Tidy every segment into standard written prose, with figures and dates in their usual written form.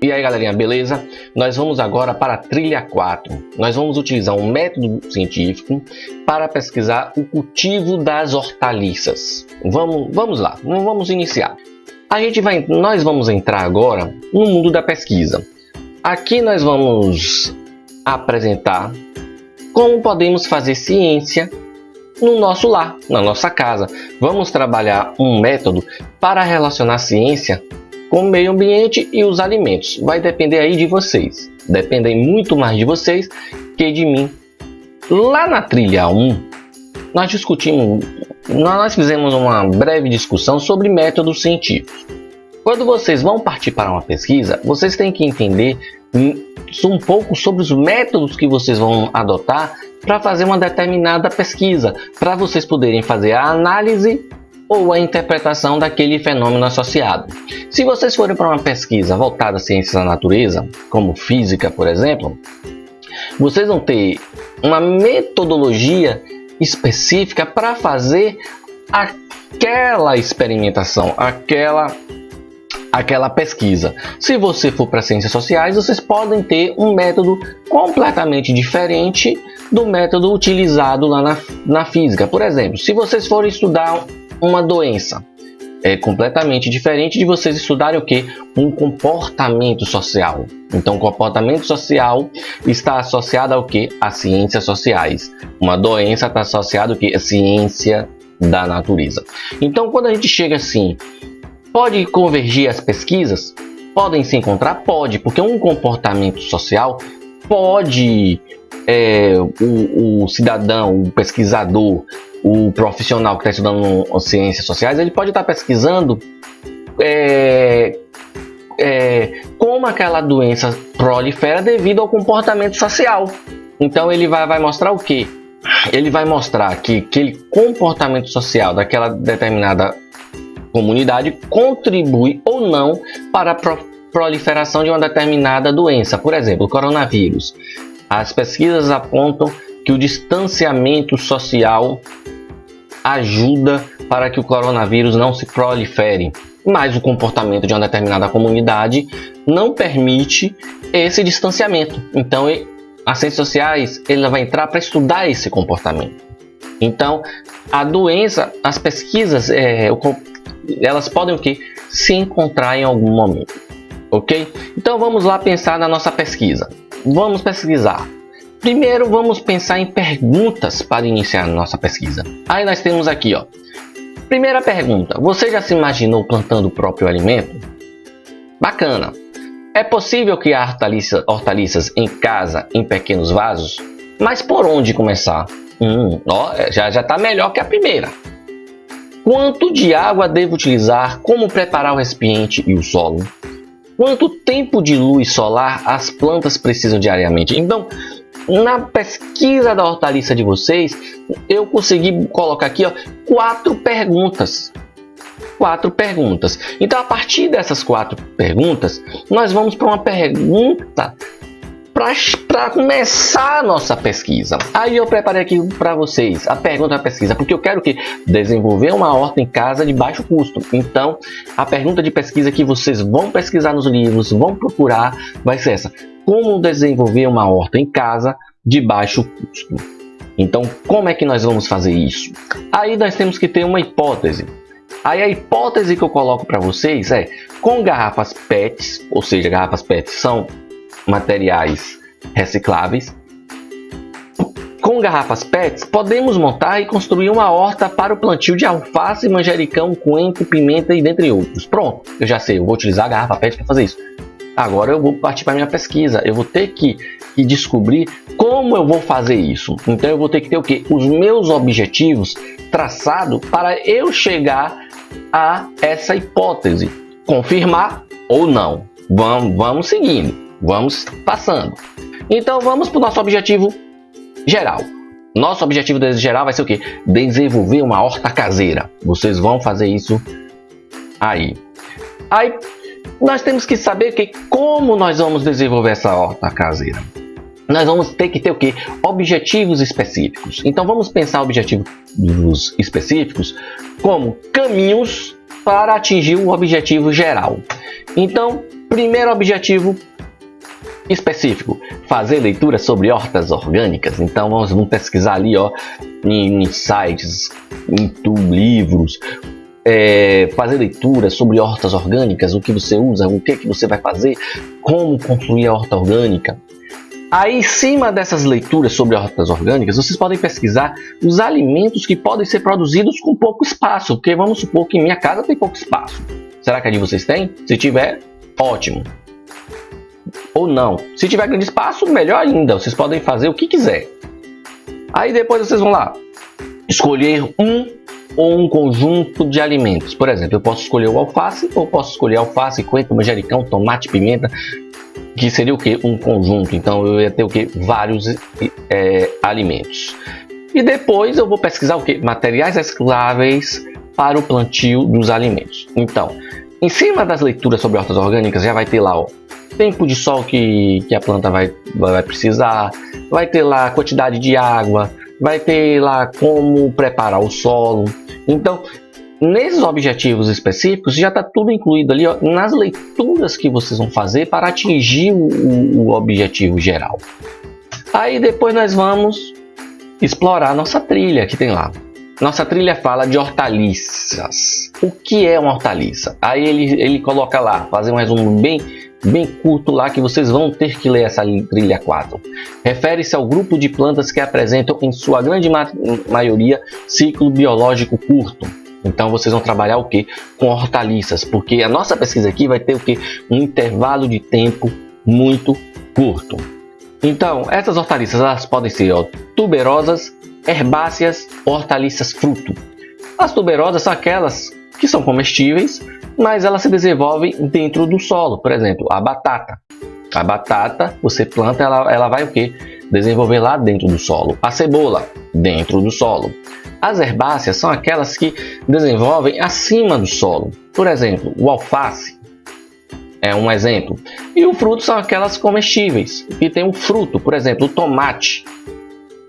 E aí galerinha, beleza? Nós vamos agora para a trilha 4. Nós vamos utilizar um método científico para pesquisar o cultivo das hortaliças. Vamos lá, vamos iniciar. Nós vamos entrar agora no mundo da pesquisa. Aqui nós vamos apresentar como podemos fazer ciência no nosso lar, na nossa casa. Vamos trabalhar um método para relacionar ciência com o meio ambiente e os alimentos. Vai depender aí de vocês. Dependem muito mais de vocês que de mim. Lá na trilha 1, nós fizemos uma breve discussão sobre métodos científicos. Quando vocês vão partir para uma pesquisa, vocês têm que entender um pouco sobre os métodos que vocês vão adotar para fazer uma determinada pesquisa, para vocês poderem fazer a análise ou a interpretação daquele fenômeno associado. Se vocês forem para uma pesquisa voltada a ciências da natureza, como física, por exemplo, vocês vão ter uma metodologia específica para fazer aquela experimentação, aquela pesquisa. Se você for para ciências sociais, vocês podem ter um método completamente diferente do método utilizado lá na física. Por exemplo, se vocês forem estudar uma doença, é completamente diferente de vocês estudarem o que? Um comportamento social. Então, comportamento social está associado ao que? A ciências sociais. Uma doença está associada ao que? A ciência da natureza. Então, quando a gente chega assim, pode convergir as pesquisas? Podem se encontrar? Pode, porque um comportamento social pode, o cidadão, o pesquisador, o profissional que está estudando ciências sociais, ele pode estar pesquisando como aquela doença prolifera devido ao comportamento social. Então ele vai mostrar o quê? Ele vai mostrar que aquele comportamento social daquela determinada comunidade contribui ou não para a proliferação de uma determinada doença. Por exemplo, o coronavírus. As pesquisas apontam que o distanciamento social ajuda para que o coronavírus não se prolifere, mas o comportamento de uma determinada comunidade não permite esse distanciamento. Então, as ciências sociais ela vai entrar para estudar esse comportamento. Então, a doença, as pesquisas, elas podem o quê? Se encontrar em algum momento, ok? Então, vamos lá pensar na nossa pesquisa. Vamos pesquisar. Primeiro, vamos pensar em perguntas para iniciar a nossa pesquisa. Aí nós temos aqui, ó. Primeira pergunta. Você já se imaginou plantando o próprio alimento? Bacana. É possível criar hortaliças em casa, em pequenos vasos? Mas por onde começar? Já está melhor que a primeira. Quanto de água devo utilizar? Como preparar o recipiente e o solo? Quanto tempo de luz solar as plantas precisam diariamente? Então, na pesquisa da hortaliça de vocês, eu consegui colocar aqui, ó, 4 perguntas. 4 perguntas. Então, a partir dessas 4 perguntas, nós vamos para uma pergunta para começar a nossa pesquisa. Aí eu preparei aqui para vocês a pergunta da pesquisa, porque eu quero que desenvolver uma horta em casa de baixo custo. Então, a pergunta de pesquisa que vocês vão pesquisar nos livros, vão procurar, vai ser essa: como desenvolver uma horta em casa de baixo custo? Então, como é que nós vamos fazer isso? Aí nós temos que ter uma hipótese. Aí a hipótese que eu coloco para vocês é: com garrafas PETs, ou seja, garrafas PETs são materiais recicláveis. Com garrafas PETs, podemos montar e construir uma horta para o plantio de alface, manjericão, coentro, pimenta e dentre outros. Pronto, eu já sei, eu vou utilizar a garrafa PET para fazer isso. Agora eu vou partir para a minha pesquisa. Eu vou ter que descobrir como eu vou fazer isso. Então eu vou ter que ter o quê? Os meus objetivos traçados para eu chegar a essa hipótese. Confirmar ou não. Vamos seguindo. Vamos passando. Então vamos para o nosso objetivo geral. Nosso objetivo geral vai ser o quê? Desenvolver uma horta caseira. Vocês vão fazer isso aí. Aí nós temos que saber como nós vamos desenvolver essa horta caseira. Nós vamos ter que ter o quê? Objetivos específicos. Então vamos pensar objetivos específicos como caminhos para atingir o objetivo geral. Então Primeiro objetivo específico, fazer leitura sobre hortas orgânicas. Então vamos pesquisar ali, ó, em sites, em YouTube, livros, fazer leitura sobre hortas orgânicas, o que você usa, o que você vai fazer, como construir a horta orgânica. Aí, em cima dessas leituras sobre hortas orgânicas, vocês podem pesquisar os alimentos que podem ser produzidos com pouco espaço, porque vamos supor que em minha casa tem pouco espaço. Será que a de vocês tem? Se tiver, ótimo. Ou não. Se tiver grande espaço, melhor ainda. Vocês podem fazer o que quiser. Aí depois vocês vão lá escolher um ou um conjunto de alimentos. Por exemplo, eu posso escolher o alface, ou posso escolher alface, coentro, manjericão, tomate, pimenta, que seria o que? Um conjunto. Então eu ia ter o que? Vários alimentos. E depois eu vou pesquisar o que? Materiais recicláveis para o plantio dos alimentos. Então, em cima das leituras sobre hortas orgânicas, já vai ter lá, ó, tempo de sol que a planta vai precisar, vai ter lá a quantidade de água, vai ter lá como preparar o solo. Então, nesses objetivos específicos, já está tudo incluído ali, ó, nas leituras que vocês vão fazer para atingir o objetivo geral. Aí depois nós vamos explorar nossa trilha que tem lá. Nossa trilha fala de hortaliças. O que é uma hortaliça? Aí ele coloca lá, fazer um resumo bem curto lá, que vocês vão ter que ler essa trilha 4. Refere-se ao grupo de plantas que apresentam, em sua grande maioria, ciclo biológico curto. Então vocês vão trabalhar o que? Com hortaliças, porque a nossa pesquisa aqui vai ter o que? Um intervalo de tempo muito curto. Então, essas hortaliças elas podem ser, ó, tuberosas, herbáceas, hortaliças fruto. As tuberosas são aquelas que são comestíveis, mas elas se desenvolvem dentro do solo. Por exemplo, a batata. A batata, você planta, ela vai o que? Desenvolver lá dentro do solo. A cebola, dentro do solo. As herbáceas são aquelas que desenvolvem acima do solo. Por exemplo, o alface é um exemplo. E o fruto são aquelas comestíveis, que tem um fruto. Por exemplo, o tomate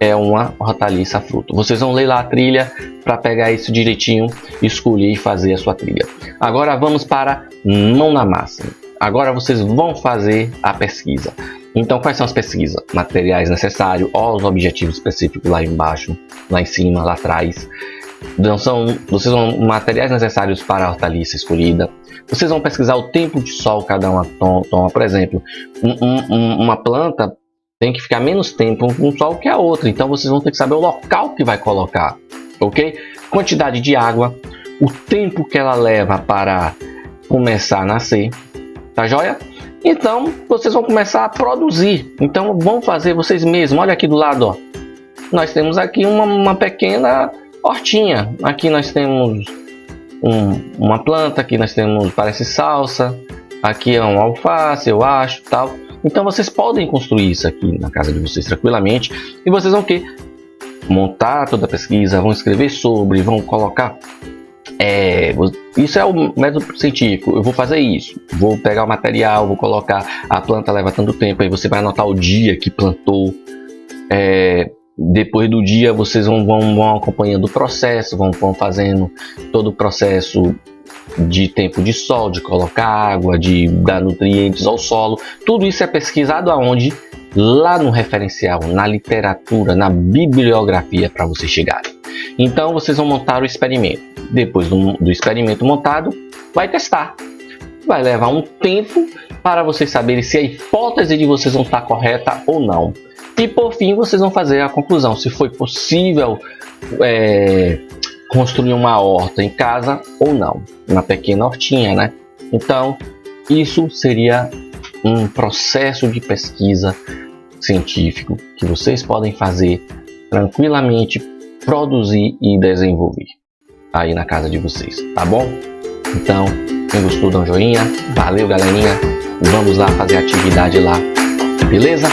é uma hortaliça fruto. Vocês vão ler lá a trilha para pegar isso direitinho, escolher e fazer a sua trilha. Agora vamos para mão na massa. Agora vocês vão fazer a pesquisa. Então, quais são as pesquisas? Materiais necessários, ó, os objetivos específicos lá embaixo, lá em cima, lá atrás. Então, vocês vão materiais necessários para a hortaliça escolhida. Vocês vão pesquisar o tempo de sol cada uma toma. Por exemplo, uma planta tem que ficar menos tempo no sol que a outra. Então, vocês vão ter que saber o local que vai colocar, ok? Quantidade de água, o tempo que ela leva para começar a nascer, tá joia? Então, vocês vão começar a produzir. Então, vão fazer vocês mesmos. Olha aqui do lado, ó. Nós temos aqui uma pequena hortinha. Aqui nós temos uma planta. Aqui nós temos, parece salsa. Aqui é um alface, eu acho, tal. Então, vocês podem construir isso aqui na casa de vocês tranquilamente. E vocês vão o quê? Montar toda a pesquisa, vão escrever sobre, vão colocar... isso é o método científico. Eu vou fazer isso, vou pegar o material, vou colocar, a planta leva tanto tempo, aí você vai anotar o dia que plantou, depois do dia vocês vão acompanhando o processo, vão fazendo todo o processo de tempo de sol, de colocar água, de dar nutrientes ao solo. Tudo isso é pesquisado aonde? Lá no referencial, na literatura, na bibliografia, para vocês chegarem. Então vocês vão montar o experimento. Depois do experimento montado, vai testar. Vai levar um tempo para vocês saberem se a hipótese de vocês não está correta ou não. E por fim, vocês vão fazer a conclusão, se foi possível construir uma horta em casa ou não. Uma pequena hortinha, né? Então, isso seria um processo de pesquisa científico que vocês podem fazer tranquilamente, produzir e desenvolver aí na casa de vocês, tá bom? Então, quem gostou, dá um joinha. Valeu, galerinha. Vamos lá fazer a atividade lá, beleza?